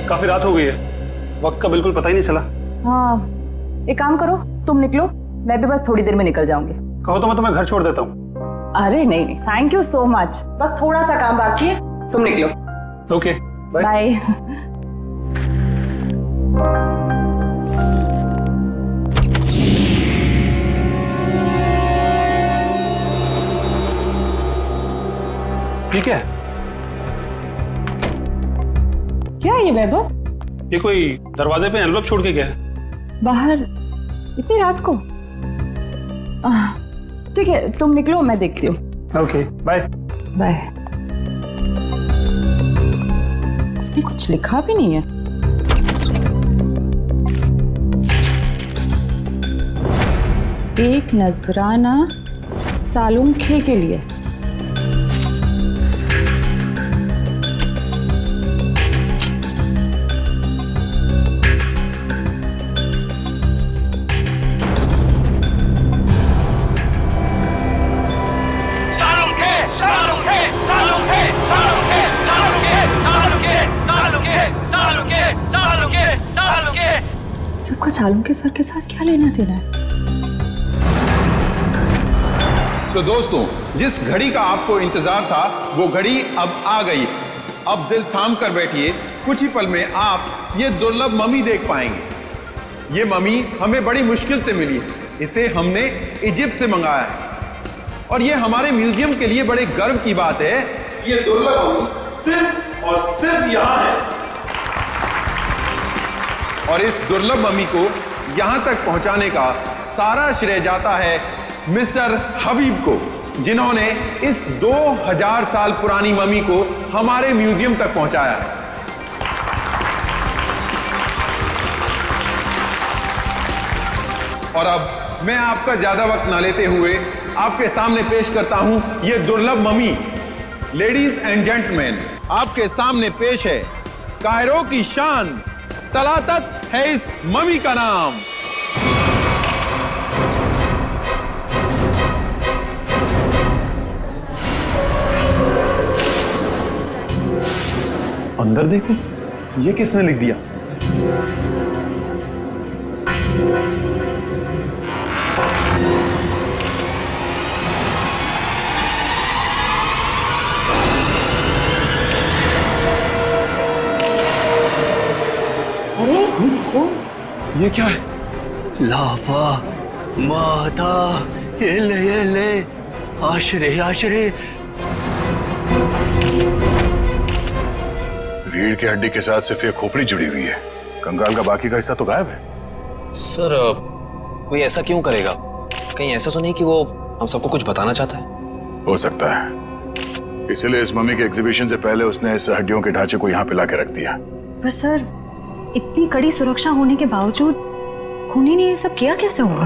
काफी रात हो गई है, वक्त का बिल्कुल पता ही नहीं चला। हाँ, एक काम करो, तुम निकलो, मैं भी बस थोड़ी देर में निकल जाऊंगी। कहो तो मैं तुम्हें घर छोड़ देता हूँ। अरे नहीं नहीं, थैंक यू सो मच, बस थोड़ा सा काम बाकी है, तुम निकलो। Okay, bye. बाय। ठीक है। क्या है ये वैभव? ये कोई दरवाजे पे एनवलप छोड़ के गया है। बाहर इतनी रात को? ठीक है, तुम निकलो, मैं देखती हूँ। Okay, bye. बाय। इसमें कुछ लिखा भी नहीं है। एक नजराना सालुंखे के लिए। सबका सालुंखे सर के साथ क्या लेना देना है? तो दोस्तों, जिस घड़ी का आपको इंतजार था वो घड़ी अब आ गई। अब दिल थाम कर बैठिए, कुछ ही पल में आप ये दुर्लभ मम्मी देख पाएंगे। ये मम्मी हमें बड़ी मुश्किल से मिली है, इसे हमने इजिप्ट से मंगाया है और ये हमारे म्यूजियम के लिए बड़े गर्व की बात है। ये दुर्लभ मम्मी सिर्फ और सिर्फ यहाँ है और इस दुर्लभ मम्मी को यहां तक पहुंचाने का सारा श्रेय जाता है मिस्टर हबीब को, जिन्होंने इस 2000 साल पुरानी मम्मी को हमारे म्यूजियम तक पहुंचाया है। और अब मैं आपका ज्यादा वक्त ना लेते हुए आपके सामने पेश करता हूं यह दुर्लभ मम्मी। लेडीज एंड जेंटलमैन, आपके सामने पेश है कायरो की शान, तलातत है इस मम्मी का नाम। अंदर देखो, ये किसने लिख दिया? ये क्या है? लाफा माता ये ले आशरे आशरे। रीढ़ की हड्डी के साथ सिर्फ ये खोपड़ी जुड़ी हुई है, कंकाल का बाकी का हिस्सा तो गायब है। सर, कोई ऐसा क्यों करेगा? कहीं ऐसा तो नहीं कि वो हम सबको कुछ बताना चाहता है? हो सकता है, इसलिए इस मम्मी के एग्जीबिशन से पहले उसने इस हड्डियों के ढांचे को यहाँ पे लाके रख दिया। पर सर, इतनी कड़ी सुरक्षा होने के बावजूद खूनी ने ये सब किया कैसे होगा?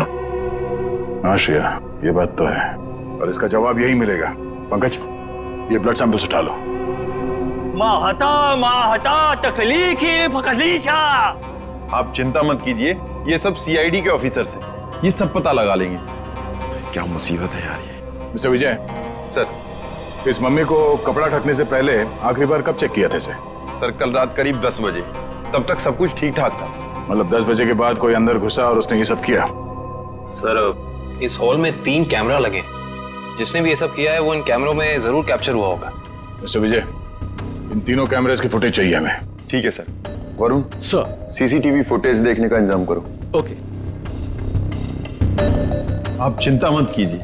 हाँ श्रेया, ये बात तो है और इसका जवाब यही मिलेगा। पंकज, ये ब्लड सैंपल्स उठा लो। माहता तकलीफी फकलीचा। आप चिंता मत कीजिए, ये सब सीआईडी के ऑफिसर्स हैं, ये सब पता लगा लेंगे। क्या मुसीबत है यार ये। मिस्टर विजय सर, इस मम्मी को कपड़ा ढकने से पहले आखिरी बार कब चेक किया था इसे? सर कल रात करीब 10 बजे, तब तक सब कुछ ठीक ठाक था। मतलब 10 बजे के बाद कोई अंदर घुसा और उसने ये सब किया? सर, इस हॉल में 3 कैमरा लगे, जिसने भी ये सब किया है वो इन कैमरों में जरूर कैप्चर हुआ होगा। मिस्टर विजय, इन तीनों कैमरेज की फुटेज चाहिए हमें। ठीक है sir. Varun sir, CCTV footage देखने का इंतजाम करो। ओके। आप चिंता मत कीजिए,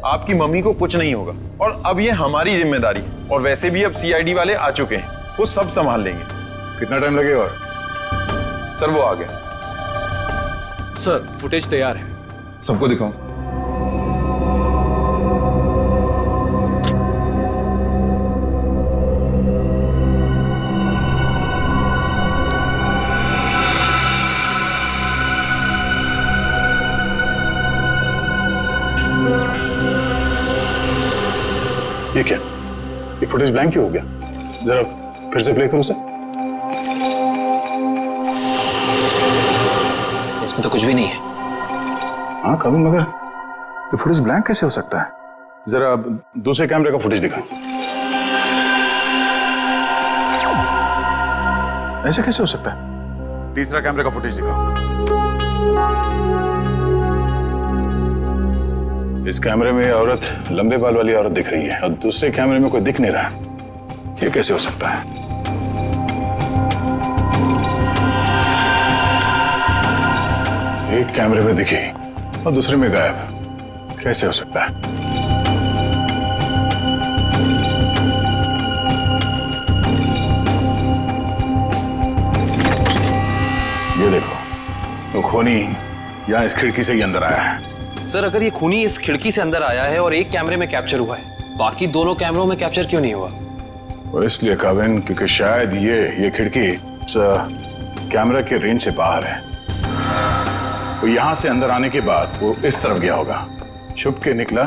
आपकी मम्मी को कुछ नहीं होगा और अब ये हमारी जिम्मेदारी है। और वैसे भी अब सीआईडी वाले आ चुके हैं, वो सब संभाल लेंगे। कितना टाइम लगेगा? और सर वो आ गया। सर, फुटेज तैयार है। सबको दिखाओ। ये क्या? ये फुटेज ब्लैंक क्यों हो गया? जरा फिर से प्ले करो उसे। इसमें तो कुछ भी नहीं है। हाँ कभी, मगर ये फुटेज ब्लैंक कैसे हो सकता है? जरा दूसरे कैमरे का फुटेज दिखा। ऐसे कैसे हो सकता है? तीसरा कैमरे का फुटेज दिखाओ। इस कैमरे में औरत, लंबे बाल वाली औरत दिख रही है और दूसरे कैमरे में कोई दिख नहीं रहा। ये कैसे हो सकता है? एक कैमरे में दिखी और दूसरे में गायब। कैसे हो सकता है? ये देखो, तो खूनी यहाँ इस खिड़की से ही अंदर आया है। सर अगर ये खूनी इस खिड़की से अंदर आया है और एक कैमरे में कैप्चर हुआ है, बाकी दोनों कैमरों में कैप्चर क्यों नहीं हुआ? वो इसलिए काबिन, क्योंकि शायद ये खिड़की कैमरा के रेंज से बाहर है। तो यहां से अंदर आने के बाद वो इस तरफ गया होगा, छुप के निकला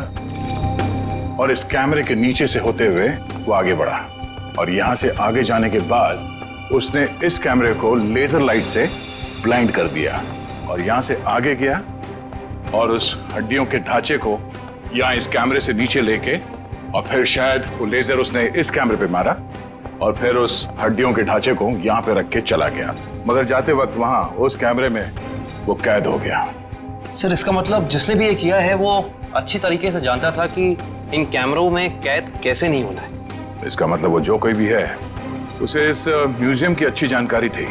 और इस कैमरे के नीचे से होते हुए वो आगे बढ़ा और यहां से आगे जाने के बाद उसने इस कैमरे को लेजर लाइट से ब्लाइंड कर दिया और यहां से आगे गया और उस हड्डियों के ढांचे को यहां इस कैमरे से नीचे लेके और फिर शायद वो लेजर उसने इस कैमरे पे मारा और फिर उस हड्डियों के ढांचे को यहां पे रख के चला गया, मगर जाते वक्त वहां उस कैमरे में वो कैद हो गया। सर इसका मतलब जिसने भी ये किया है वो अच्छी तरीके से जानता था कि इन कैमरों में कैद कैसे नहीं होना है। इसका मतलब वो जो कोई भी है उसे इस म्यूजियम की अच्छी जानकारी थी।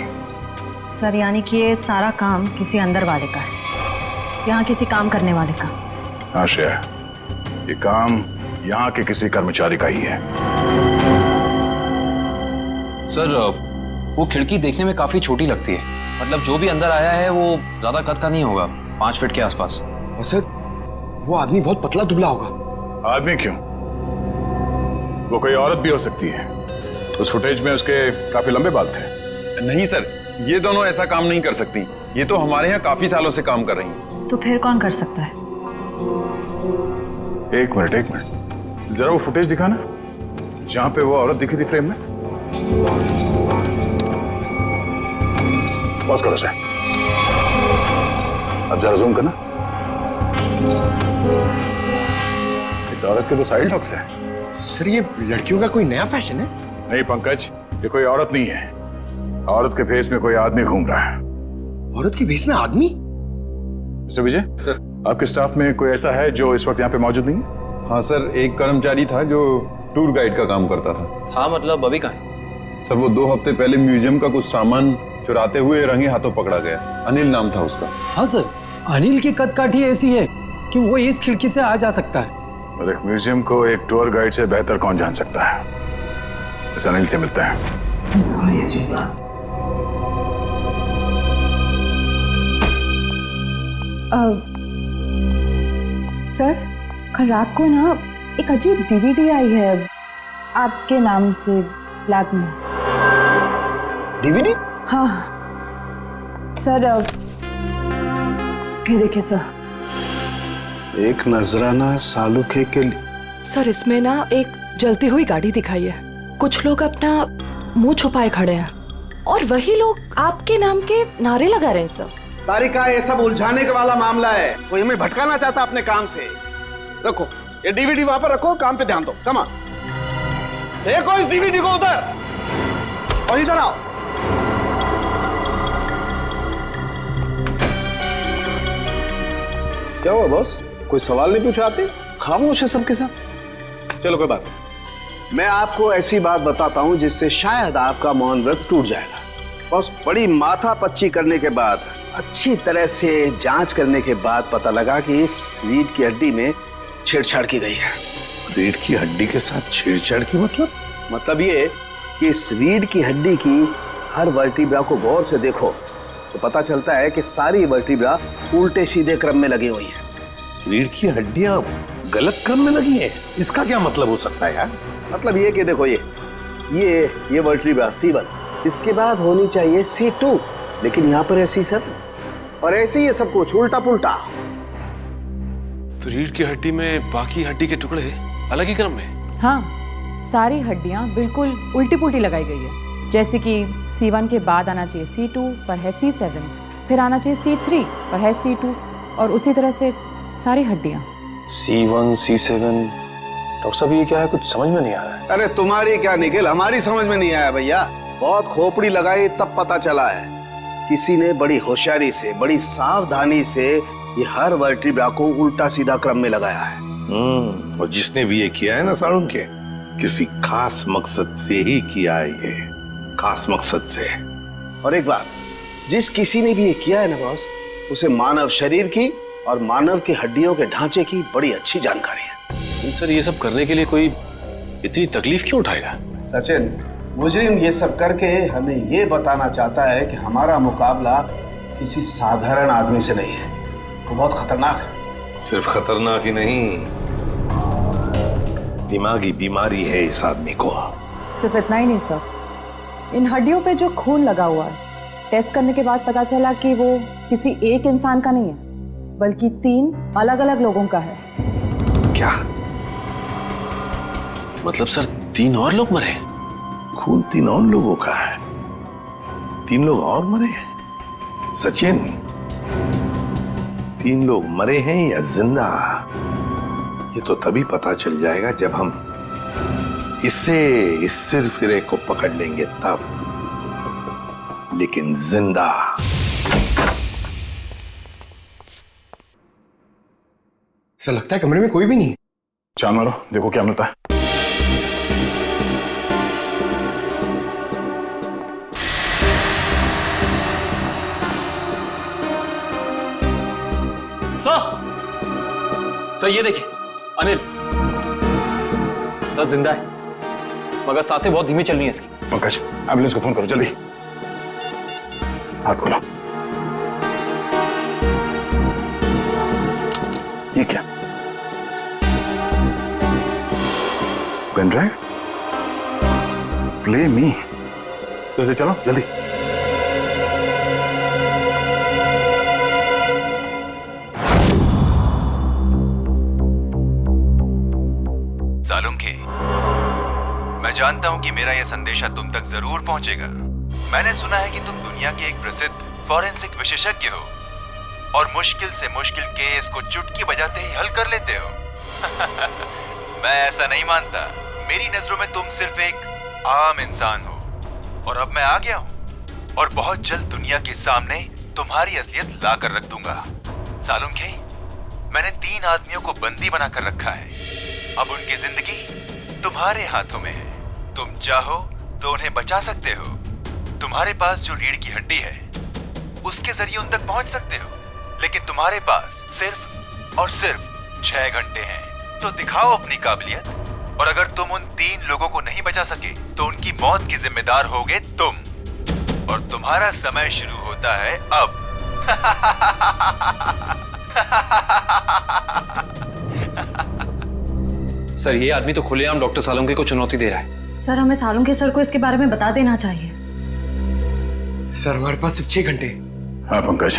सर यानी कि ये सारा काम किसी अंदर वाले का है, यहाँ किसी काम करने वाले का। हाँ श्रेया, ये काम यहाँ के किसी कर्मचारी का ही है। सर वो खिड़की देखने में काफी छोटी लगती है, मतलब जो भी अंदर आया है वो ज्यादा कद का नहीं होगा, 5 फीट के आसपास। और सर वो आदमी बहुत पतला दुबला होगा। आदमी क्यों, वो कोई औरत भी हो सकती है। उस फुटेज में उसके काफी लंबे बाल थे। नहीं सर, ये दोनों ऐसा काम नहीं कर सकती। ये तो हमारे यहाँ काफी सालों से काम कर रही हैं। तो फिर कौन कर सकता है? एक मिनट, जरा वो फुटेज दिखाना जहां पे वो औरत दिखी थी फ्रेम में। पॉज करो सर, अब जरा जूम करना। इस औरत के तो साइड लॉक्स है। सर ये लड़कियों का कोई नया फैशन है? नहीं पंकज, ये कोई औरत नहीं है। औरत के भेस में कोई आदमी घूम रहा है। औरत के भेस में आदमी? मिस्टर विजय सर, आपके स्टाफ में कोई ऐसा है जो इस वक्त यहाँ पे मौजूद नहीं है? हाँ सर, एक कर्मचारी था जो टूर गाइड का काम करता था। हाँ मतलब अभी कहाँ है? सर वो 2 हफ्ते पहले म्यूजियम का कुछ सामान चुराते हुए रंगे हाथों पकड़ा गया। अनिल नाम था उसका। हाँ सर, अनिल की कद काठी ऐसी है कि वो इस खिड़की से आ जा सकता है। और एक म्यूजियम को एक टूर गाइड से बेहतर कौन जान सकता है। इस अनिल से मिलते हैं। बड़ी अजीब बात। सर कल रात को ना एक अजीब डीवीडी आई है आपके नाम से लैब में। डीवीडी? हाँ सर, ये देखिए सर। एक नजराना सालुखे के लिए। सर इसमें ना एक जलती हुई गाड़ी दिखाई है, कुछ लोग अपना मुंह छुपाए खड़े हैं और वही लोग आपके नाम के नारे लगा रहे हैं सर। तारिका, ये सब उलझाने का वाला मामला है, कोई हमें भटकाना चाहता अपने काम से। रखो ये डीवीडी वहां पर रखो, काम पे ध्यान दो। कम ऑन, देखो इस डीवीडी को उधर और इधर आओ। क्या हुआ बॉस, कोई सवाल नहीं पूछा? आते खामोश है सबके सब। चलो कोई बात नहीं, मैं आपको ऐसी बात बताता हूं जिससे शायद आपका मौन व्रत टूट जाएगा। बॉस, बड़ी माथा पच्ची करने के बाद, अच्छी तरह से जांच करने के बाद पता लगा कि इस रीढ़ की हड्डी में छेड़छाड़ की गई है। रीढ़ की हड्डी के साथ छेड़छाड़ की मतलब ये कि इस रीढ़ की हड्डी की हर वर्टिब्रा को गौर से देखो तो पता चलता है कि सारी वर्टिब्रा उल्टे सीधे क्रम में लगी हुई है। रीढ़ की हड्डियां गलत क्रम में लगी है, इसका क्या मतलब हो सकता है यार? मतलब ये कि देखो ये वर्टिब्रा C1, इसके बाद होनी चाहिए C2, लेकिन यहाँ पर है C7 और ऐसे ही ये सब कुछ उल्टा पुल्टा। तो रीढ़ की हड्डी में बाकी हड्डी के टुकड़े अलग ही क्रम में? हाँ, सारी हड्डियाँ बिल्कुल उल्टी पुल्टी लगाई गई है। जैसे कि C1 के बाद आना चाहिए C2 पर है C7, फिर आना चाहिए C3 पर है C2 और उसी तरह से सारी हड्डियाँ। C1 C7, डॉक्टर साहब ये क्या है, कुछ समझ में नहीं आ रहा है। अरे तुम्हारी क्या निकल, हमारी समझ में नहीं आया भैया। बहुत खोपड़ी लगाई तब पता चला है किसी ने बड़ी होशियारी से, बड़ी सावधानी से ये हर वर्टिब्रा को उल्टा सीधा क्रम में लगाया है। और जिसने भी ये किया है ना साळुंखे, किसी खास मकसद से ही किया है, ये खास मकसद से। और एक बात, जिस किसी ने भी ये किया है ना बॉस, उसे मानव शरीर की और मानव की हड्डियों के ढांचे की बड़ी अच्छी जानकारी है। सर ये सब करने के लिए कोई इतनी तकलीफ क्यों उठाएगा? सचिन, मुजरिम ये सब करके हमें ये बताना चाहता है कि हमारा मुकाबला किसी साधारण आदमी से नहीं है, वो बहुत खतरनाक है। सिर्फ खतरनाक ही नहीं, दिमागी बीमारी है इस आदमी को। सिर्फ इतना ही नहीं सर, इन हड्डियों पे जो खून लगा हुआ है, टेस्ट करने के बाद पता चला कि वो किसी एक इंसान का नहीं है, बल्कि 3 अलग अलग लोगों का है। क्या मतलब सर 3 और लोग मरे? खून 3 और लोगों का है? 3 लोग और मरे हैं? सचिन, 3 लोग मरे हैं या जिंदा, ये तो तभी पता चल जाएगा जब हम इस सिरफिरे को पकड़ लेंगे तब। लेकिन जिंदा। ऐसा लगता है कमरे में कोई भी नहीं है। चाल मारो, देखो क्या मिलता है। सर ये देखिए, अनिल सर जिंदा है, मगर सांसें बहुत धीमी चल रही हैं इसकी। पंकज, एम्बुलेंस को फोन करो जल्दी। हाथ खोलो। ये क्या? Pen drive? Play me. तो इसे चलो जल्दी। सालुंखे, मैं जानता हूं कि मेरा यह संदेशा तुम तक जरूर पहुंचेगा। मैंने सुना है कि तुम दुनिया के एक प्रसिद्ध फॉरेंसिक विशेषज्ञ हो और मुश्किल से मुश्किल केस को चुटकी बजाते ही हल कर लेते हो। मैं ऐसा नहीं मानता। मेरी नजरों में तुम सिर्फ एक आम इंसान हो और अब मैं आ गया हूं और बहुत जल्द दुनिया के सामने तुम्हारी असलियत ला कर रख दूंगा। सालुंखे, मैंने 3 आदमियों को बंदी बनाकर रखा है। अब उनकी जिंदगी तुम्हारे हाथों में है। तुम चाहो तो उन्हें बचा सकते हो। तुम्हारे पास जो रीढ़ की हड्डी है उसके जरिए उन तक पहुंच सकते हो, लेकिन तुम्हारे पास सिर्फ और सिर्फ 6 घंटे हैं। तो दिखाओ अपनी काबिलियत, और अगर तुम उन 3 लोगों को नहीं बचा सके तो उनकी मौत की जिम्मेदार होगे तुम, और तुम्हारा समय शुरू होता है अब। सर ये आदमी तो खुलेआम डॉक्टर सालुंखे को चुनौती दे रहा है। सर हमें सालुंखे सर को इसके बारे में बता देना चाहिए। सर हमारे पास सिर्फ 6 घंटे। हाँ पंकज,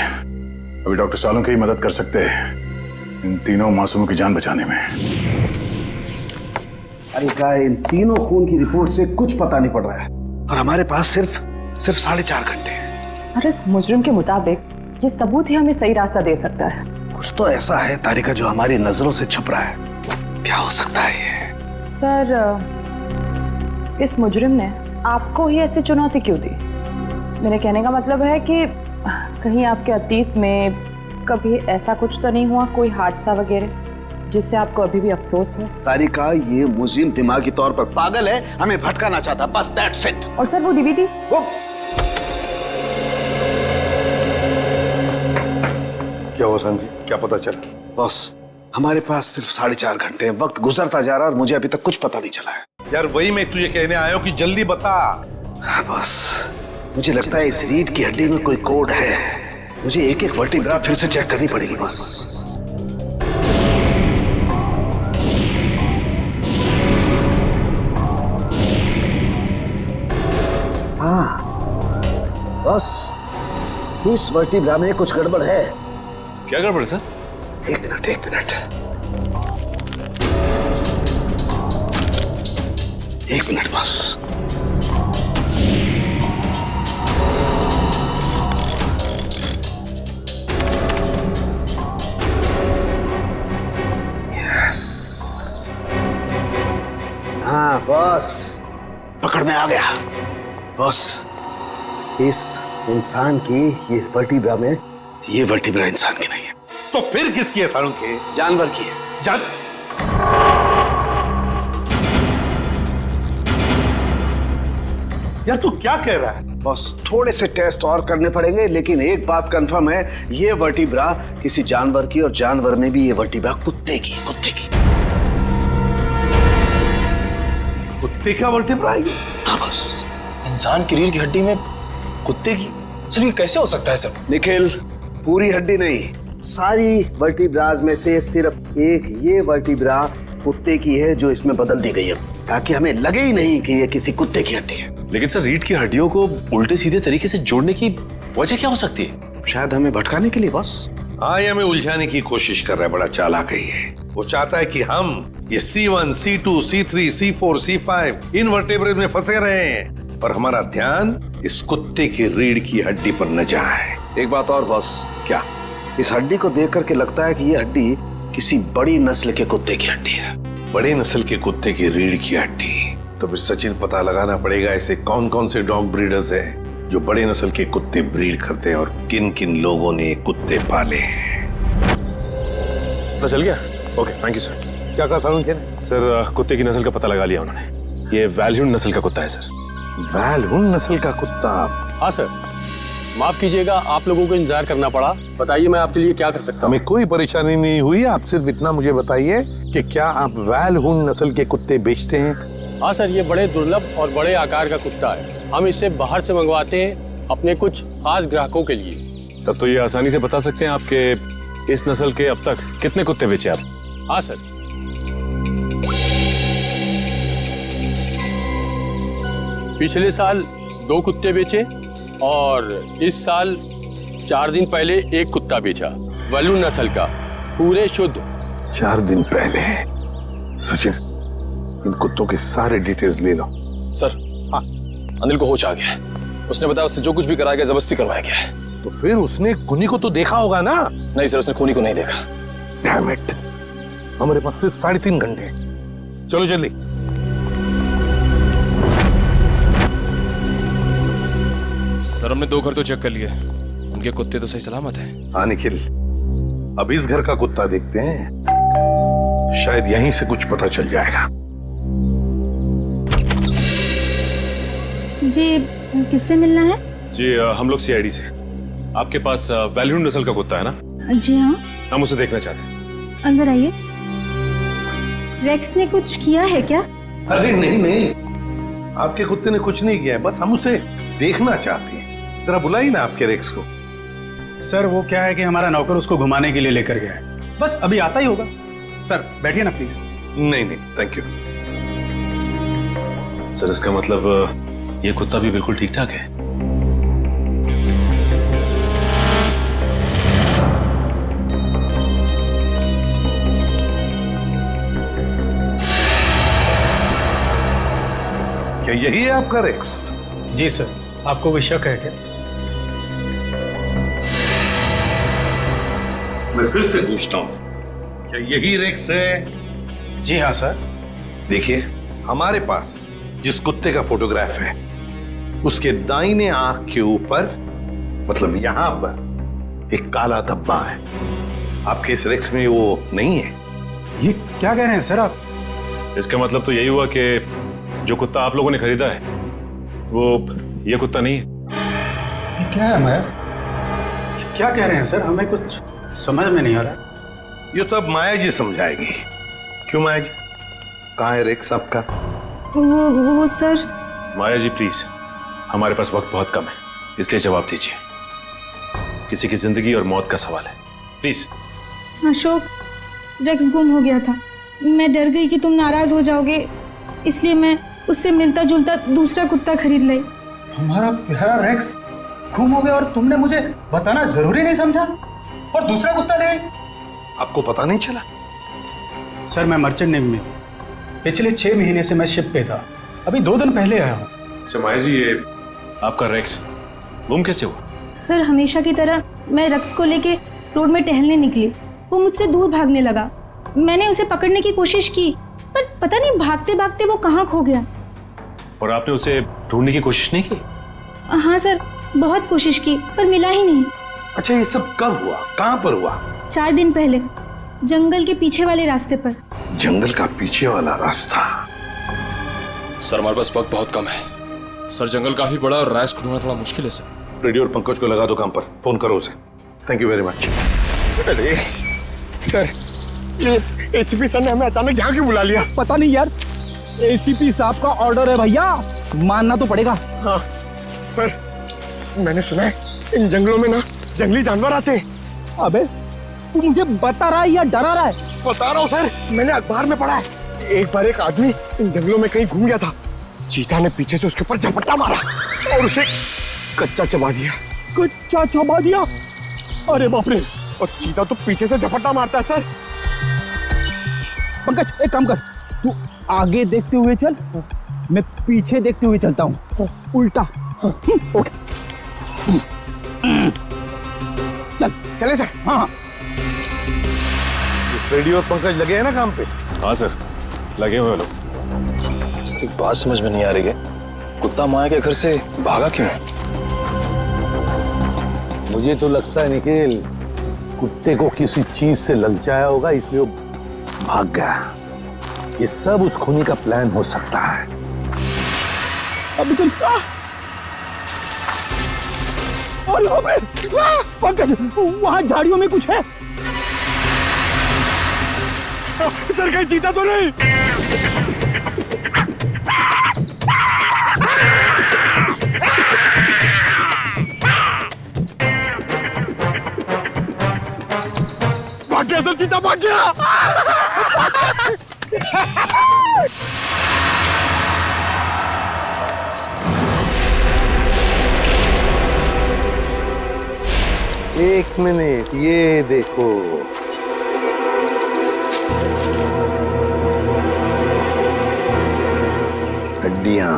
अभी डॉक्टर सालुंखे ही मदद कर सकते हैं इन 3 मासूमों की जान बचाने में। अरे क्या, इन 3 खून की रिपोर्ट से कुछ पता नहीं पड़ रहा है और हमारे पास सिर्फ 4.5 घंटे हैं। और इस मुजरिम के मुताबिक ये सबूत ही हमें सही रास्ता दे सकता है। कुछ तो ऐसा है तारिका जो हमारी नजरों से छुप रहा है। क्या हो सकता है ये? सर, इस मुजरिम ने आपको ही ऐसी चुनौती क्यों दी? मेरे कहने का मतलब है कि कहीं आपके अतीत में कभी ऐसा कुछ तो नहीं हुआ, कोई हादसा वगैरह जिससे आपको अभी भी अफसोस हो? तारिका, ये मुजरिम दिमागी तौर पर पागल है, हमें भटकाना चाहता, बस दैट्स इट। और सर वो डीवीडी? क्या हुआ संजय, क्या पता चला? बॉस, हमारे पास सिर्फ 4.5 घंटे हैं। वक्त गुजरता जा रहा है और मुझे अभी तक कुछ पता नहीं चला है। यार वही मैं तुझे कहने आया हूं कि जल्दी बता। बस मुझे लगता है इस रीढ़ की हड्डी में कोई कोड है। मुझे एक एक वर्टिब्रा फिर से चेक करनी पड़ेगी बस। हाँ बस, इस वर्टिब्रा में कुछ गड़बड़ है। क्या गड़बड़ सर? एक मिनट बस। यस, हाँ बस, पकड़ में आ गया। बॉस, इस इंसान की ये वर्टिब्रा में, ये वर्टिब्रा इंसान की नहीं है। तो फिर किसकी है सारुण के? जानवर की है। यार तू क्या कह रहा है? बॉस, थोड़े से टेस्ट और करने पड़ेंगे, लेकिन एक बात कंफर्म है, ये वर्टिब्रा किसी जानवर की, और जानवर में भी ये वर्टिब्रा कुत्ते की है, कुत्ते की। कुत्ते का वर्टिब्रा है? हाँ बॉस। इंसान की रीढ़ की हड्डी में कुत्ते की? सर ये कैसे हो सकता है सर? निखिल, पूरी हड्डी नहीं, सारी वर्टिब्राज में से सिर्फ एक ये वर्टिब्रा कुत्ते की है जो इसमें बदल दी गई है, ताकि हमें लगे ही नहीं कि ये किसी कुत्ते की हड्डी है। लेकिन सर रीढ़ की हड्डियों को उल्टे सीधे तरीके से जोड़ने की वजह क्या हो सकती है? शायद हमें भटकाने के लिए बॉस। हाँ, ये हमें उलझाने की कोशिश कर रहा है, बड़ा चालाक है ये। वो चाहता है कि हम ये C1, C2, C3, C4, C5 इन वर्टेब्रेज में फंसे रहे हैं, और हमारा ध्यान इस कुत्ते की रीढ़ की हड्डी पर न जाए। एक बात और बॉस। क्या? इस हड्डी को देख करके लगता है कि ये हड्डी किसी बड़ी नस्ल के कुत्ते की हड्डी है। बड़े नस्ल के कुत्ते की रीढ़ की हड्डी? तो फिर सचिन पता लगाना पड़ेगा ऐसे कौन कौन से डॉग ब्रीडर्स हैं जो बड़े नस्ल के कुत्ते ब्रीड करते हैं, और किन किन लोगों ने कुत्ते पाले हैं। पता चल गया? Okay, thank you sir. क्या कहा सारुण के? सर कुत्ते की नस्ल का पता लगा लिया उन्होंने। ये वैल्यून नस्ल का कुत्ता है सर। वैल्यून नस्ल का कुत्ता? हाँ सर, माफ कीजिएगा, आप लोगों को इंतजार करना पड़ा। बताइए मैं आपके लिए क्या कर सकता हूँ? हमें कोई परेशानी नहीं हुई, आप सिर्फ इतना मुझे बताइए कि क्या आप वैल्यून नस्ल के कुत्ते बेचते हैं? हाँ सर, ये बड़े दुर्लभ और बड़े आकार का कुत्ता है। हम इसे बाहर से मंगवाते हैं अपने कुछ खास ग्राहकों के लिए। तब तो ये आसानी से बता सकते हैं आपके इस नस्ल के अब तक कितने कुत्ते बेचे आप? हाँ सर, पिछले साल 2 कुत्ते बेचे, और इस साल 4 दिन पहले 1 कुत्ता बेचा, वैल्यून नस्ल का, पूरे शुद्ध। 4 दिन पहले? सचिन, इन कुत्तों के सारे डिटेल्स ले लो। सर, हाँ, अनिल को होश आ गया है। उसने बताया उससे जो कुछ भी कराया गया जबरदस्ती करवाया गया है। तो फिर उसने खूनी को तो देखा होगा ना? नहीं सर, उसने खूनी को नहीं देखा। डैम इट, हमारे पास सिर्फ 3.5 घंटे। चलो जल्दी। सर हमने 2 घर तो चेक कर लिए, उनके कुत्ते तो सही सलामत हैं। हाँ निखिल, अब इस घर का कुत्ता देखते हैं, शायद यहीं से कुछ पता चल जाएगा। जी, किससे मिलना है? जी हम लोग CID से। आपके पास वैल्यून नस्ल का कुत्ता है ना? जी हाँ। हम उसे देखना चाहते हैं। अंदर आइए। रेक्स ने कुछ किया है क्या? अरे नहीं, आपके कुत्ते ने कुछ नहीं किया है, बस हम उसे देखना चाहते हैं। जरा बुलाइए ना आपके रेक्स को। सर वो क्या है कि हमारा नौकर उसको घुमाने के लिए लेकर गया है, बस अभी आता ही होगा। सर बैठिए ना प्लीज। नहीं, थैंक यू। सर इसका मतलब ये कुत्ता भी बिल्कुल ठीक ठाक है? क्या यही है आपका रेक्स? जी सर, आपको कोई शक है क्या? मैं फिर से पूछता हूं, क्या यही रेक्स है? जी हाँ सर। देखिए, हमारे पास जिस कुत्ते का फोटोग्राफ है उसके दाहिने आंख के ऊपर, मतलब यहां पर एक काला धब्बा है। आपके इस रेक्स में वो नहीं है। ये क्या कह रहे हैं सर आप? इसका मतलब तो यही हुआ कि जो कुत्ता आप लोगों ने खरीदा है वो ये कुत्ता नहीं है। ये क्या है माया? क्या कह रहे हैं सर? हमें कुछ समझ में नहीं आ रहा। ये तो अब माया जी समझाएगी। क्यों माया जी, कहाँ है रेक्स आपका? वो सर। माया जी प्लीज, हमारे पास वक्त बहुत कम है, इसलिए जवाब दीजिए। किसी की जिंदगी और मौत का सवाल है, प्लीज। अशोक, रेक्स गुम हो गया था। मैं डर गई कि तुम नाराज हो जाओगे, इसलिए मैं उससे मिलता जुलता दूसरा कुत्ता खरीद लाई। हमारा प्यारा रेक्स गुम हो गया और तुमने मुझे बताना जरूरी नहीं समझा, और दूसरा कुत्ता ले आई। आपको पता नहीं चला? सर मैं मर्चेंट नेवी में पिछले 6 महीने से मैं शिप पे था, अभी 2 दिन पहले आया हूँ। अच्छा माया जी, ये आपका रेक्स गुम कैसे हुआ? सर हमेशा की तरह मैं रेक्स को लेके रोड में टहलने निकली, वो मुझसे दूर भागने लगा। मैंने उसे पकड़ने की कोशिश की, पर पता नहीं भागते भागते वो कहाँ खो गया। और आपने उसे ढूंढने की कोशिश नहीं की? हाँ सर, बहुत कोशिश की पर मिला ही नहीं। अच्छा, ये सब कब हुआ, कहाँ पर हुआ? 4 दिन पहले, जंगल के पीछे वाले रास्ते पर। जंगल का पीछे वाला रास्ता? सर हमारे पास वक्त बहुत कम है सर, जंगल काफी बड़ा और राइस को ढूंढना थोड़ा मुश्किल है सर। रेडियो और पंकज को लगा दो काम पर, फोन करो उसे। Thank you very much. अरे सर, ये एसीपी सर ने हमें अचानक यहाँ क्यों बुला लिया? पता नहीं यार, एसीपी साहब का ऑर्डर है भैया, मानना तो पड़ेगा। हाँ सर, मैंने सुना है इन जंगलों में ना जंगली जानवर आते हैं। अबे तू मुझे बता रहा है या डरा रहा है? बता रहा हूँ सर, मैंने अखबार में पढ़ा है। एक बार एक आदमी इन जंगलों में कहीं घूम गया था, चीता ने पीछे से उसके ऊपर झपट्टा मारा और उसे कच्चा चबा दिया। कच्चा चबा दिया? अरे बाप रे! और चीता तो पीछे से झपट्टा मारता है सर। पंकज एक काम कर, तू आगे देखते हुए चल, मैं पीछे देखते हुए चलता हूँ, उल्टा। ओके चल। चले सर। हाँ। रेडियो और पंकज लगे हैं ना काम पे? हाँ सर, लगे हुए लोग। सर एक बात समझ में नहीं आ रही है, कुत्ता माया के घर से भागा क्यों? मुझे तो लगता है निखिल, कुत्ते को किसी चीज से ललचाया होगा, इसलिए वो भाग गया। ये सब उस खूनी का प्लान हो सकता है। अभी चल। पंकज, वहां झाड़ियों में कुछ है। सर कहीं चीता तो नहीं? भाग गया सर, चीता भाग गया। एक मिनट, ये देखो। हड्डियां,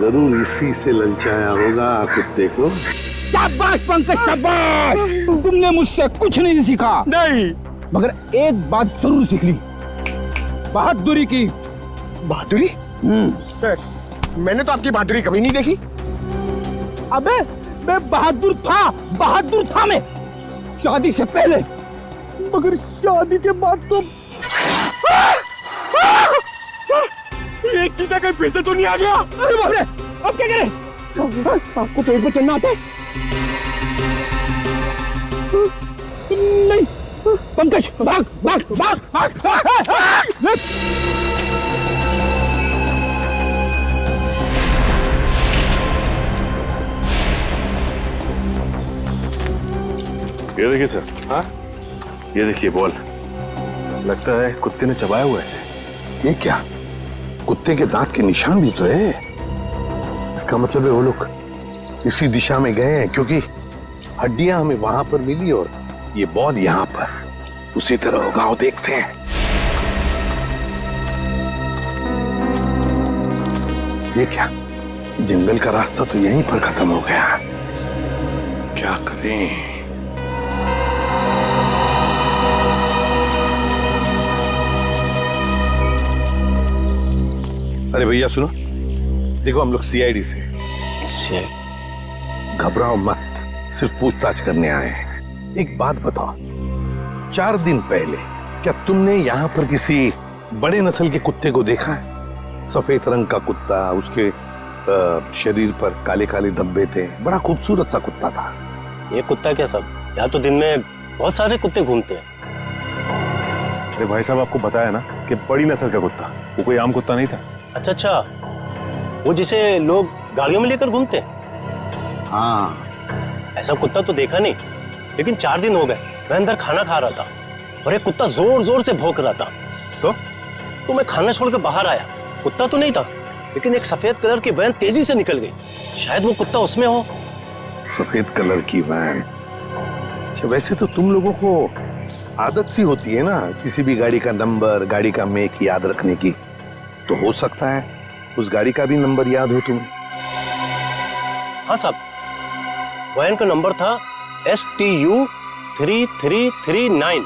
जरूर इसी से ललचाया होगा कुत्ते को। शाबाश पंकज, शाबाश! तुमने मुझसे कुछ नहीं सीखा। नहीं, मगर एक बात जरूर सीख ली, बहादुरी की। बहादुरी? सर, मैंने तो आपकी बहादुरी कभी नहीं देखी। अबे मैं बहादुर था मैं, शादी से पहले, मगर शादी के बाद तो। सर, एक चीता कहीं फिर से तो नहीं आ गया? अरे बाप रे, अब क्या करें? आपको पेड़ पे चढ़ना आता है? नहीं। पंकज, भाग भाग भाग भाग, भाग। ये देखिए सर। हाँ, ये देखिए बॉल, लगता है कुत्ते ने चबाया हुआ है इसे। ये क्या, कुत्ते के दांत के निशान भी तो है। इसका मतलब है वो लोग इसी दिशा में गए हैं, क्योंकि हड्डियां हमें वहां पर मिली और ये बॉल यहाँ पर। उसी तरह होगा, वो देखते हैं। ये क्या, जंगल का रास्ता तो यहीं पर खत्म हो गया। क्या करें? अरे भैया सुनो, देखो हम लोग सीआईडी से। घबराओ मत, सिर्फ पूछताछ करने आए हैं। एक बात बताओ, 4 दिन पहले क्या तुमने यहाँ पर किसी बड़े नस्ल के कुत्ते को देखा है? सफेद रंग का कुत्ता, उसके शरीर पर काले काले धब्बे थे, बड़ा खूबसूरत सा कुत्ता था। ये कुत्ता क्या सब, यहाँ तो दिन में बहुत सारे कुत्ते घूमते हैं। अरे भाई साहब, आपको बताया ना कि बड़ी नस्ल का कुत्ता, वो कोई आम कुत्ता नहीं था। अच्छा अच्छा, वो जिसे लोग गाड़ियों में लेकर घूमते हैं? हाँ, ऐसा कुत्ता तो देखा नहीं, लेकिन 4 दिन हो गए मैं अंदर खाना खा रहा था और एक कुत्ता जोर जोर से भौंक रहा था। तो मैं खाना छोड़कर बाहर आया, कुत्ता तो नहीं था, लेकिन एक सफेद कलर की वैन तेजी से निकल गई। शायद वो कुत्ता उसमें हो। सफेद कलर की वैन? अच्छा, वैसे तो तुम लोगों को आदत सी होती है ना किसी भी गाड़ी का नंबर, गाड़ी का मेक याद रखने की, तो हो सकता है उस गाड़ी का भी नंबर याद हो तुम्हें। हाँ साहब, वैन का नंबर था STU 3339।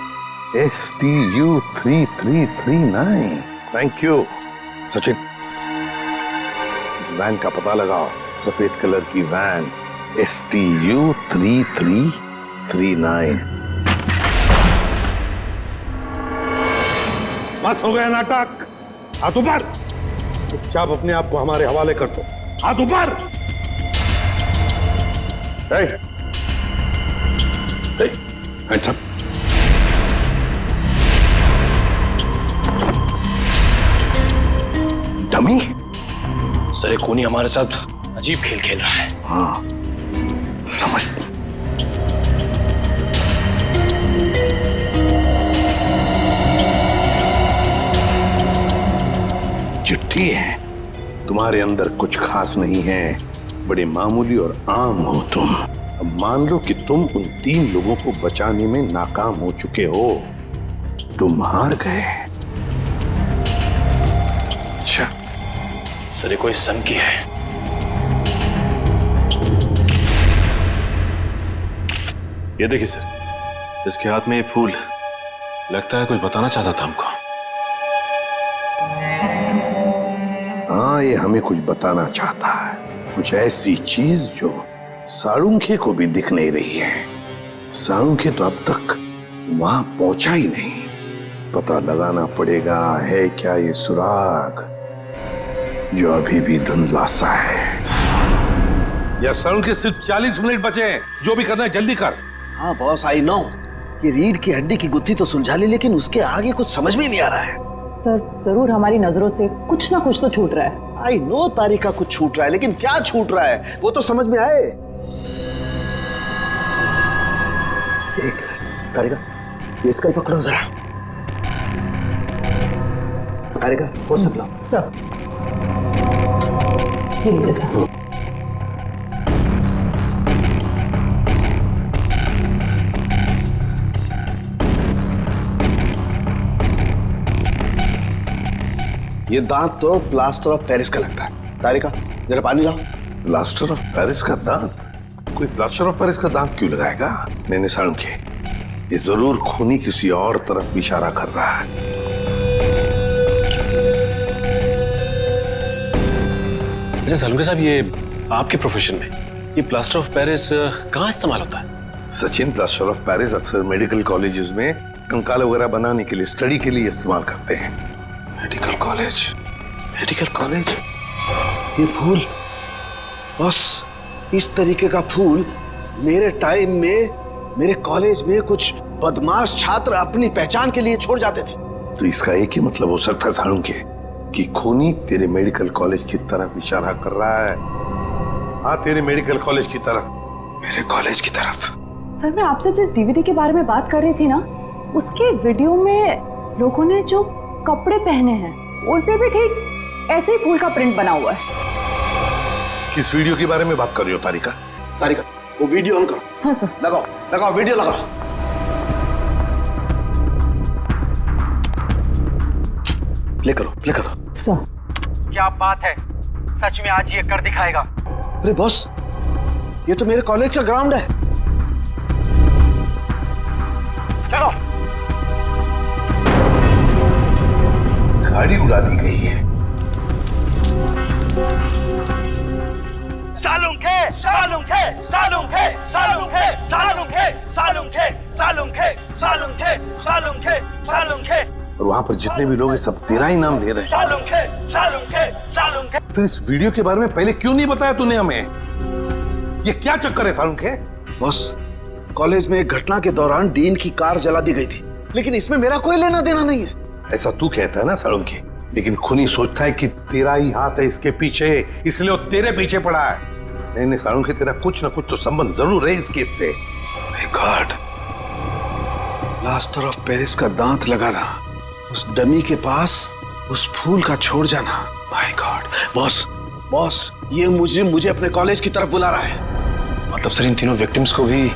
STU 3339। Thank you Sachin, इस वैन का पता लगाओ, सफेद कलर की वैन STU 3339। बस हो गया नाटक। हाथ ऊपर। चुपचाप अपने आप को हमारे हवाले कर दो। हाथ ऊपर। hands up। डमी सर, खूनी हमारे साथ अजीब खेल खेल रहा है। हाँ, समझ। चिट्ठी है। तुम्हारे अंदर कुछ खास नहीं है, बड़े मामूली और आम हो तुम। अब मान लो कि तुम उन 3 लोगों को बचाने में नाकाम हो चुके हो, तुम हार गए। अच्छा सर, ये कोई सन की है। ये देखिए सर, इसके हाथ में ये फूल, लगता है कुछ बताना चाहता था हमको। हाँ, ये हमें कुछ बताना चाहता है, कुछ ऐसी चीज जो साळुंखे को भी दिख नहीं रही है। साळुंखे तो अब तक वहां पहुंचा ही नहीं। पता लगाना पड़ेगा है क्या ये सुराग जो अभी भी धुंधला सा है। या साळुंखे सिर्फ 40 मिनट बचे हैं, जो भी करना है जल्दी कर। हाँ बॉस, आई नो। ये रीढ़ की हड्डी की गुत्थी तो सुलझा ली, लेकिन उसके आगे कुछ समझ में नहीं आ रहा है। सर, जरूर हमारी नजरों से कुछ ना कुछ तो छूट रहा है। आई नो तारिका कुछ छूट रहा है, लेकिन क्या छूट रहा है वो तो समझ में आए। एक तारिका, ये स्कल पकड़ो जरा। तारिका, वो सब लो। सर, ये लीजिए सर। ये दांत तो प्लास्टर ऑफ पेरिस का लगता है। तारिका, जरा पानी लाओ। प्लास्टर ऑफ पेरिस का दांत? कोई प्लास्टर ऑफ पेरिस का दांत क्यों लगाएगा? नहीं साळुंखे, ये जरूर खूनी किसी और तरफ इशारा कर रहा है। अच्छा साळुंखे साहब, ये आपके प्रोफेशन में ये प्लास्टर ऑफ पेरिस कहाँ इस्तेमाल होता है? सचिन, प्लास्टर ऑफ पेरिस अक्सर मेडिकल कॉलेजेस में कंकाल वगैरह बनाने के लिए, स्टडी के लिए इस्तेमाल करते हैं। Medical college, medical college. ये फूल बस, इस तरीके का फूल मेरे टाइम में मेरे कॉलेज में कुछ बदमाश छात्र अपनी पहचान के लिए छोड़ जाते थे। तो इसका एक ही मतलब हो सकता है साळुंखे कि खूनी तेरे मेडिकल कॉलेज की तरफ इशारा कर रहा है। हाँ, तेरे मेडिकल कॉलेज की तरफ, मेरे कॉलेज की तरफ। सर, मैं आपसे जिस डीवीडी के बारे में बात कर रही थी ना, उसके वीडियो में लोगों ने जो कपड़े पहने हैं उन पे भी ठीक ऐसे ही फूल का प्रिंट बना हुआ है। किस वीडियो के बारे में बात कर रही हो तारिका? तारिका, वो वीडियो ऑन करो। हाँ सर। लगाओ लगाओ, वीडियो लगाओ। प्ले करो, प्ले करो। सर, क्या बात है, सच में आज ये कर दिखाएगा। अरे बॉस, ये तो मेरे कॉलेज का ग्राउंड है। चलो। गाड़ी उड़ा दी गई है। साळुंखे, साळुंखे, साळुंखे, साळुंखे, साळुंखे, साळुंखे, साळुंखे, साळुंखे, साळुंखे, साळुंखे। और वहां पर जितने भी लोग हैं सब तेरा ही नाम ले रहे हैं। साळुंखे, साळुंखे, साळुंखे। फिर इस वीडियो के बारे में पहले क्यों नहीं बताया तूने हमें? ये क्या चक्कर है साळुंखे? बॉस, कॉलेज में एक घटना के दौरान डीन की कार जला दी गई थी, लेकिन इसमें मेरा कोई लेना देना नहीं है। ऐसा तू कहता है ना साळुंखे, लेकिन खूनी सोचता है कि तेरा ही हाथ है इसके पीछे, इसलिए वो तेरे पीछे पड़ा है। नहीं साळुंखे, तेरा कुछ ना कुछ तो संबंध जरूर है इस केस से। गॉड, प्लास्टर ऑफ पेरिस का दांत लगाना, उस डमी के पास उस फूल का छोड़ जाना। My God. बॉस, बॉस, ये मुझे अपने कॉलेज की तरफ बुला रहा है। मतलब सर, इन तीनों विक्टिम्स को भी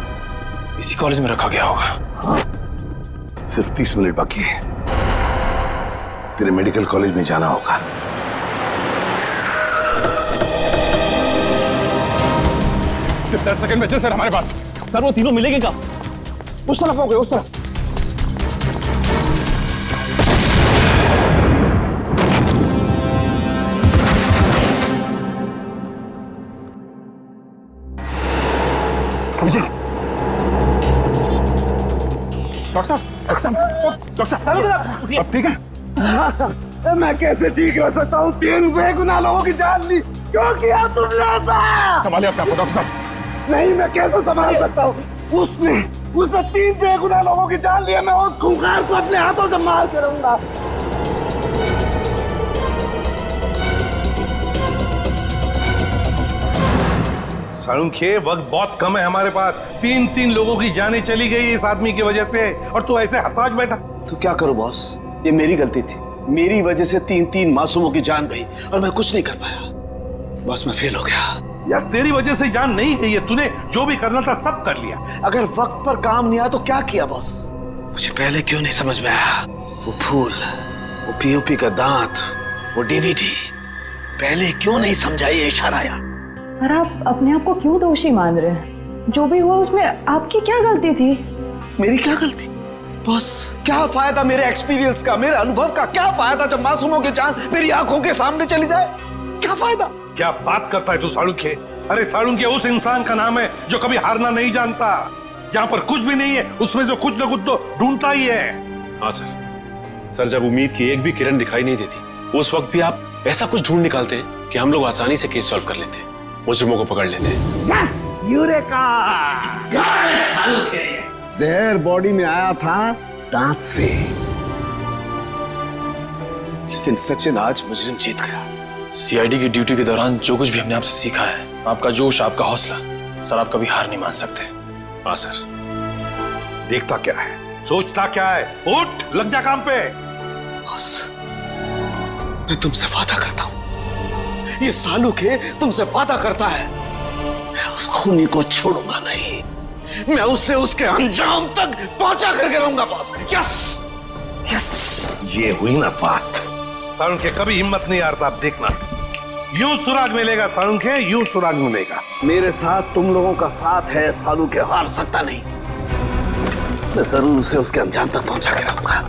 इसी कॉलेज में रखा गया होगा? हाँ, सिर्फ 30 मिनट बाकी है, तेरे मेडिकल कॉलेज में जाना होगा। सिर्फ 10 सेकंड में सर हमारे पास। सर, वो तीनों मिलेंगे कब? उस तरफ हो गए, उस तरफ। अभिजीत, डॉक्टर साहब, अब ठीक है? मैं कैसे ठीक हो सकता हूँ? 3 बेगुनाह लोगों की जान ली, क्यों किया तुमने ऐसा? संभालिए अपने आप को डॉक्टर साहब। नहीं, मैं कैसे संभाल सकता हूँ? उसने 3 बेगुनाह लोगों की जान लिया। मैं उस खूंखार को अपने हाथों से मार करूंगा। साळुंखे, वक्त बहुत कम है हमारे पास। 3 लोगों की जानें चली गई इस आदमी की वजह से, और तू ऐसे हताश बैठा। तो क्या करूं बॉस, ये मेरी गलती थी। मेरी वजह से 3 मासूमों की जान गई और मैं कुछ नहीं कर पाया। बस मैं फेल हो गया। यार तेरी वजह से जान नहीं गई है, तूने जो भी करना था सब कर लिया। अगर वक्त पर काम नहीं आया तो क्या किया बॉस? मुझे पहले क्यों नहीं समझ में आया? वो फूल, वो पीओपी का दांत, वो डीवीडी, पहले क्यों नहीं समझा ये इशारा आया? सर, आप अपने आप को क्यों दोषी मान रहे हैं? जो भी हुआ उसमें आपकी क्या गलती थी? मेरी क्या गलती? बॉस, क्या फायदा मेरे एक्सपीरियंस का, मेरे अनुभव का? क्या फायदा जब मासूमों की जान मेरी आंखों के सामने चली जाए? क्या फायदा? क्या बात करता है तू साळुंखे? अरे साळुंखे उस इंसान का नाम है जो कभी हारना नहीं जानता। जहाँ पर कुछ भी नहीं है उसमें से कुछ न कुछ तो ढूंढता ही है। हाँ सर, जब उम्मीद की एक भी किरण दिखाई नहीं देती, उस वक्त भी आप ऐसा कुछ ढूंढ निकालते हैं कि हम लोग आसानी से केस सॉल्व कर लेते हैं, मुजरिमों को पकड़ लेते हैं। Yes, eureka! जहर बॉडी में आया था दांत से। लेकिन सचिन, आज मुजरिम जीत गया। सीआईडी की ड्यूटी के दौरान जो कुछ भी हमने आपसे सीखा है, आपका जोश, आपका हौसला, सर आप कभी हार नहीं मान सकते। हाँ सर। देखता क्या है, सोचता क्या है? उठ, लग जा काम पे। बस, मैं तुमसे वादा करता हूं, ये साळुंखे तुमसे वादा करता है, मैं उस खूनी को छोड़ूंगा नहीं। मैं उससे उसके अंजाम तक पहुंचा करके रहूंगा बॉस। Yes, yes. ये हुई ना बात। साळुंखे कभी हिम्मत नहीं हारता, आप देखना। यूं सुराग मिलेगा साळुंखे, यूं सुराग मिलेगा। मेरे साथ तुम लोगों का साथ है, साळुंखे हार सकता नहीं। मैं जरूर उसे उसके अंजाम तक पहुंचा के रहूंगा।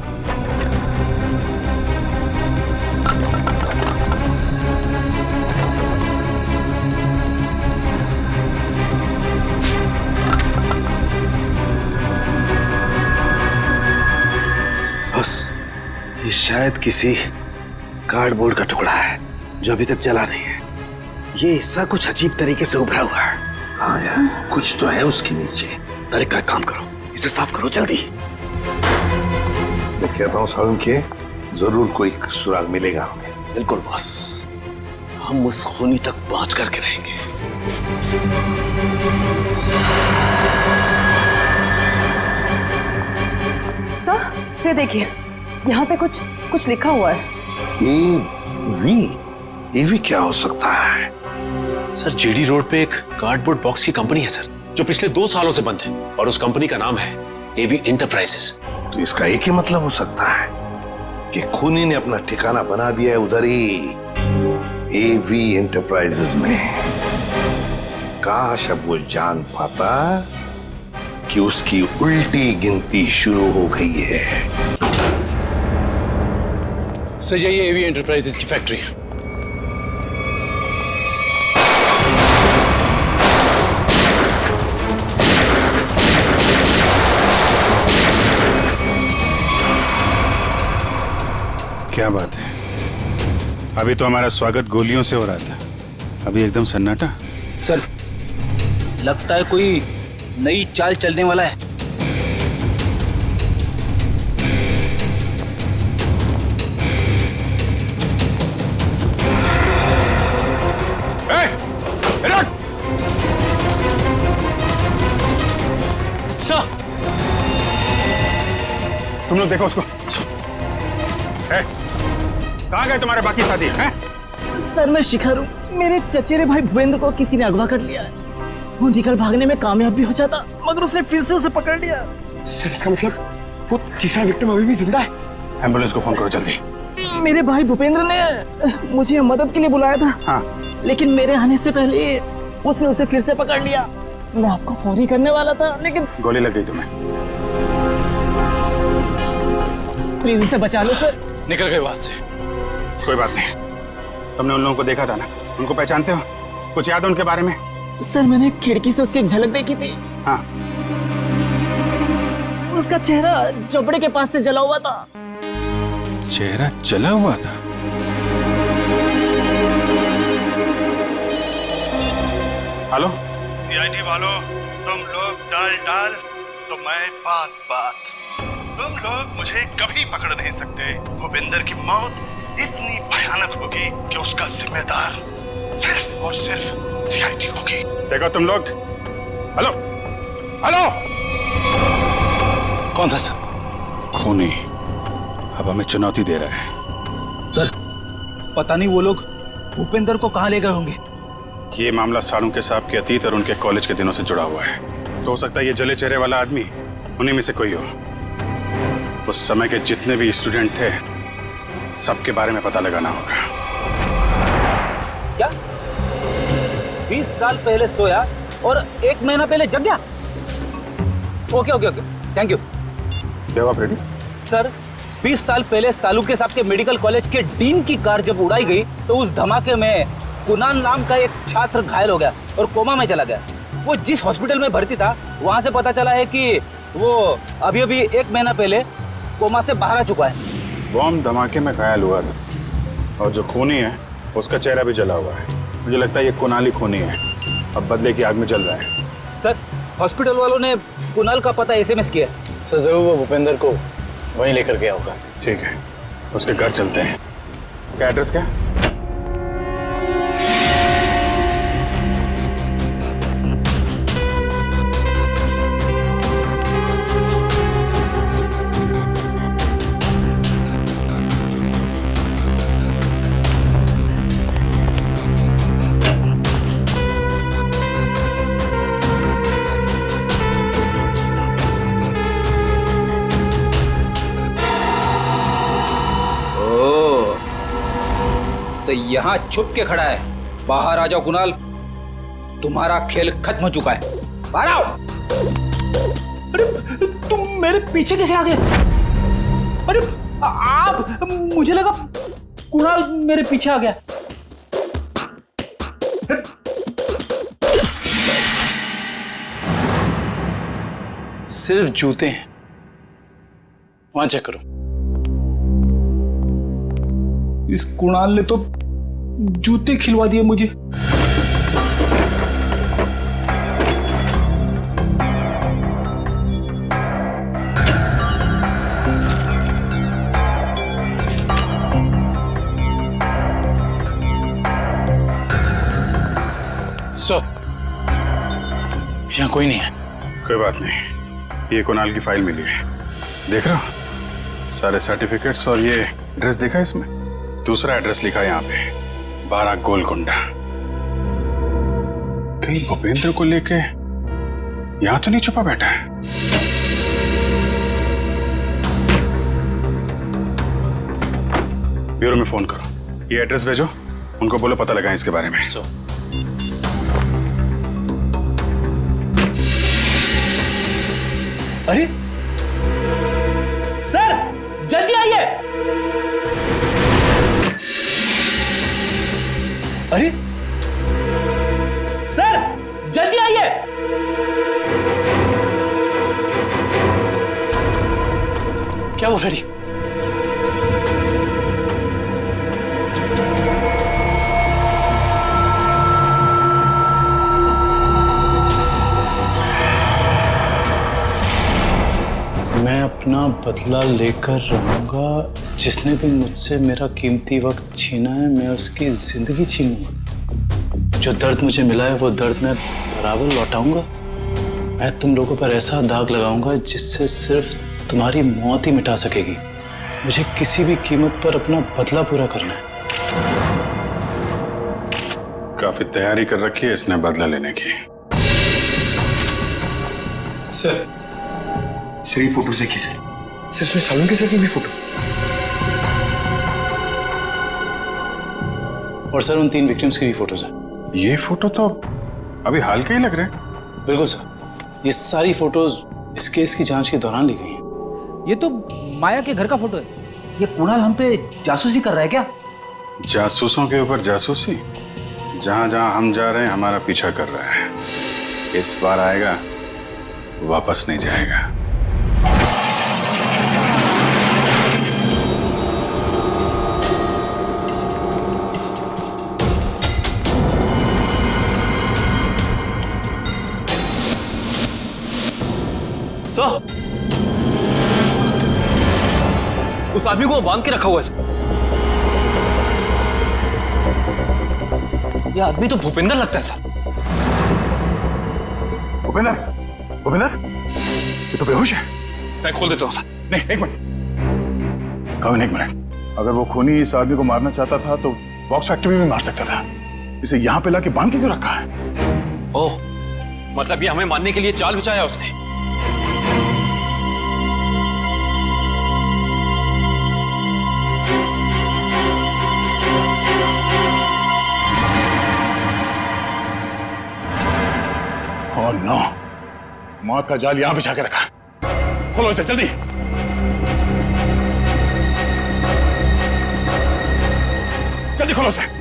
बस, ये शायद किसी कार्डबोर्ड का टुकड़ा है जो अभी तक जला नहीं है। ये हिस्सा कुछ अजीब तरीके से उभरा हुआ है। हाँ यार, कुछ तो है उसके नीचे। अरे का काम करो, इसे साफ करो जल्दी। मैं कहता हूँ साळुंखे, जरूर कोई सुराग मिलेगा हमें। बिल्कुल बॉस, हम उस खूनी तक पहुंच करके रहेंगे। सर, से देखिए, यहाँ पे कुछ लिखा हुआ है। एवी क्या हो सकता है? सर, जीडी रोड पे एक कार्डबोर्ड बॉक्स की कंपनी है सर, जो पिछले 2 सालों से बंद है, और उस कंपनी का नाम है एवी एंटरप्राइजेस। तो इसका एक ही मतलब हो सकता है कि खूनी ने अपना ठिकाना बना दिया है उधर ही, एवी एंटरप्राइजेस में। काश अब वो जान पाता कि उसकी उल्टी गिनती शुरू हो गई है। सर, यही एवी एंटरप्राइजेस की फैक्ट्री। क्या बात है, अभी तो हमारा स्वागत गोलियों से हो रहा था, अभी एकदम सन्नाटा। सर, लगता है कोई नई चाल चलने वाला है। सर, तुम लोग देखो उसको। कहाँ गए तुम्हारे बाकी साथी हैं? सर, मैं शिखर हूँ। मेरे चचेरे भाई भूपेंद्र को किसी ने अगवा कर लिया है। वो निकल भागने में कामयाब भी हो जाता, मगर उसने फिर से उसे पकड़ लिया। सर, इसका मतलब वो तीसरा विक्टिम अभी भी जिंदा है? एम्बुलेंस को फोन करो जल्दी। मेरे भाई भूपेंद्र ने मुझे मदद के लिए बुलाया था। हाँ। लेकिन मेरे आने से पहले उसने उसे फिर से पकड़ लिया। मैं आपको फोन ही करने वाला था, लेकिन गोली लग गई तुम्हें। प्लीज उसे बचा लो सर। निकल गए वहां से। कोई बात नहीं, तुमने उन लोगों को देखा था ना, उनको पहचानते हो? कुछ याद है उनके बारे में? सर मैंने खिड़की से उसकी एक झलक देखी थी। हाँ। उसका चेहरा झोपड़े के पास से जला हुआ था। चेहरा जला हुआ था? हेलो सीआईडी वालों, तुम लोग डाल तो मैं बात। तुम लोग मुझे कभी पकड़ नहीं सकते। भूपेंद्र की मौत इतनी भयानक होगी कि उसका जिम्मेदार सिर्फ और सिर्फ सीआईडी होगी। देखो तुम लोग। हेलो हेलो, कौन था सर? खूनी अब हमें चुनौती दे रहा है। सर पता नहीं वो लोग भूपेंद्र को कहाँ ले गए होंगे। ये मामला साळुंके साहब के अतीत और उनके कॉलेज के दिनों से जुड़ा हुआ है। तो हो सकता है ये जले चेहरे वाला आदमी उन्हीं में से कोई हो। उस समय के जितने भी स्टूडेंट थे सबके बारे में पता लगाना होगा। क्या 20 साल पहले सोया और 1 महीना पहले जग गया? Okay thank you. जवाब रेडी? सर 20 साल पहले साळुंके साहब के मेडिकल कॉलेज के डीन की कार जब उड़ाई गई तो उस धमाके में कुणाल नाम का एक छात्र घायल हो गया और कोमा में चला गया। वो जिस हॉस्पिटल में भर्ती था वहां से पता चला है कि वो अभी 1 महीना पहले कोमा से बाहर आ चुका है। बॉम्ब धमाके में घायल हुआ था और जो खूनी है उसका चेहरा भी जला हुआ है। मुझे लगता है ये कुणाली खूनी है, अब बदले की आग में जल रहा है। सर हॉस्पिटल वालों ने कुणाल का पता SMS किया। सर जरूर वो भूपेंद्र को वहीं लेकर गया होगा। ठीक है, उसके घर चलते हैं। क्या एड्रेस क्या? तो यहाँ छुप के खड़ा है। बाहर आ जाओ कुणाल, तुम्हारा खेल खत्म हो चुका है। बाहर आओ। अरे तुम मेरे पीछे कैसे आ गए? अरे आप, मुझे लगा कुणाल मेरे पीछे आ गया। सिर्फ जूते हैं, वहां चेक करो। इस कुणाल ने तो जूते खिलवा दिए मुझे। सर यहाँ कोई नहीं है। कोई बात नहीं, ये कुणाल की फाइल मिली है, देख रहे हो? सारे सर्टिफिकेट्स और ये एड्रेस देखा इसमें? दूसरा एड्रेस लिखा है यहाँ पे, 12 गोलकुंडा। कहीं भूपेंद्र को लेके यहाँ तो नहीं छुपा बैठा है? ब्यूरो में फोन करो, ये एड्रेस भेजो, उनको बोलो पता लगाएं इसके बारे में। अरे सर जल्दी आइए। अरे सर जल्दी आइए। क्या वो फ्रेडी? मैं अपना बदला लेकर रहूंगा। जिसने भी मुझसे मेरा कीमती वक्त छीना है, मैं उसकी जिंदगी छीनूंगा। जो दर्द मुझे मिला है वो दर्द मैं बराबर लौटाऊंगा। मैं तुम लोगों पर ऐसा दाग लगाऊंगा जिससे सिर्फ तुम्हारी मौत ही मिटा सकेगी। मुझे किसी भी कीमत पर अपना बदला पूरा करना है। काफी तैयारी कर रखी है इसने बदला लेने की। सर ये फोटो देखिए सर। सर इसमें साळुंके सर की भी फोटो। और सर उन 3 विक्टिम्स की भी फोटोज हैं। ये फोटो तो अभी हाल के ही लग रहे हैं। बिल्कुल सर, ये सारी फोटोज इस केस की जांच के दौरान ली गई हैं। ये तो माया के घर का फोटो है। ये कुणाल हम पे जासूसी कर रहा है क्या? जासूसों के ऊपर जासूसी? जहां जहां हम जा रहे हैं हमारा पीछा कर रहा है। इस बार आएगा, वापस नहीं जाएगा। सर, उस आदमी को बांध के रखा हुआ है। ये आदमी तो भूपेंद्र लगता है सर। भूपेंद्र, भूपेंद्र, ये तो बेहोश है। मैं खोल देता हूँ सर। नहीं, एक मिनट कविन, एक मिनट। अगर वो खूनी इस आदमी को मारना चाहता था तो बॉक्स फैक्ट्री में भी मार सकता था। इसे यहाँ पे लाके बांध के क्यों रखा है? ओह, मतलब ये हमें मारने के लिए चाल बिछाया उसने। ओह नो, मौत का जाल यहां बिछा के रखा। खोलो इसे जल्दी। जल्दी खोलो इसे।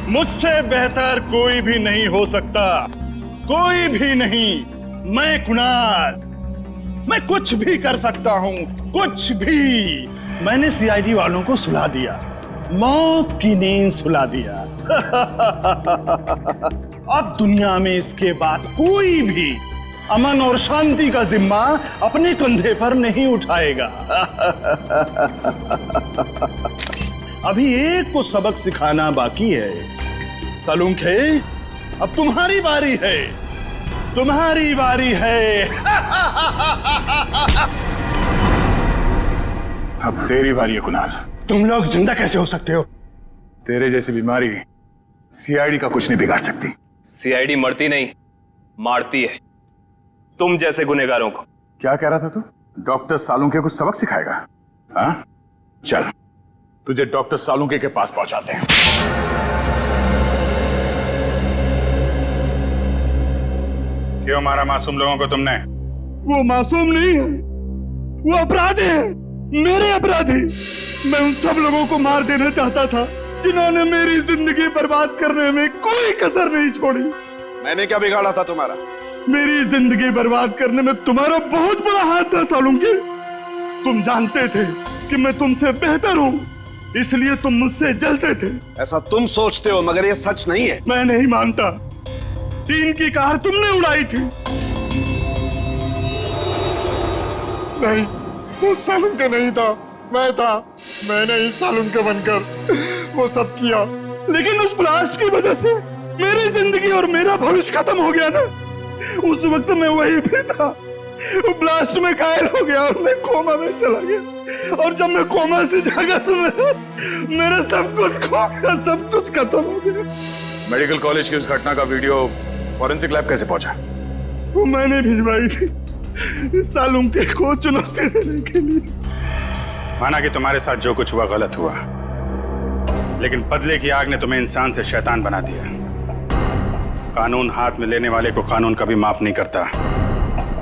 मुझसे बेहतर कोई भी नहीं हो सकता, कोई भी नहीं। मैं कुणाल, मैं कुछ भी कर सकता हूं, कुछ भी। मैंने सीआईडी वालों को सुला दिया, मौत की नींद सुला दिया। अब दुनिया में इसके बाद कोई भी अमन और शांति का जिम्मा अपने कंधे पर नहीं उठाएगा। अभी एक को सबक सिखाना बाकी है। सालुंखे, अब तुम्हारी बारी है, तुम्हारी बारी है। अब तेरी बारी है कुणाल। तुम लोग जिंदा कैसे हो सकते हो? तेरे जैसी बीमारी सीआईडी का कुछ नहीं बिगाड़ सकती। सीआईडी मरती नहीं, मारती है तुम जैसे गुनहगारों को। क्या कह रहा था तू? डॉक्टर सालुंके को सबक सिखाएगा? हाँ, चल तुझे डॉक्टर सालुंके के पास पहुंचाते हैं। क्यों मारा मासूम लोगों को तुमने? वो मासूम नहीं है, वो अपराधी है, मेरे अपराधी। मैं उन सब लोगों को मार देना चाहता था जिन्होंने मेरी जिंदगी बर्बाद करने में कोई कसर नहीं छोड़ी। मैंने क्या बिगाड़ा था तुम्हारा? मेरी जिंदगी बर्बाद करने में तुम्हारा बहुत बड़ा हाथ था सालुंके। तुम जानते थे कि मैं तुमसे बेहतर हूँ, इसलिए तुम मुझसे जलते थे। ऐसा तुम सोचते हो, मगर ये सच नहीं है। मैं नहीं मानता। टीन की कार तुमने उड़ाई थी। नहीं, वो सालुंके नहीं था, मैं था। मैंने ही सालुंके बनकर वो सब किया, लेकिन उस ब्लास्ट की वजह से मेरी जिंदगी और मेरा भविष्य खत्म हो गया ना। उस वक्त मैं वहीं पे था, वो ब्लास्ट में घायल हो गया और मैं कोमा में चला गया। और जब मैं कोमा से जागा तो मेरा सब कुछ खो गया, सब कुछ खत्म हो गया। मेडिकल कॉलेज की उस घटना का वीडियो फॉरेंसिक लैब कैसे पहुंचा? वो मैंने भिजवाई थी सालुंके को चुनौती देने के लिए। माना कि तुम्हारे साथ जो कुछ हुआ गलत हुआ, लेकिन बदले की आग ने तुम्हें इंसान से शैतान बना दिया। कानून हाथ में लेने वाले को कानून कभी माफ नहीं करता।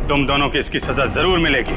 तुम दोनों की इसकी सजा जरूर मिलेगी।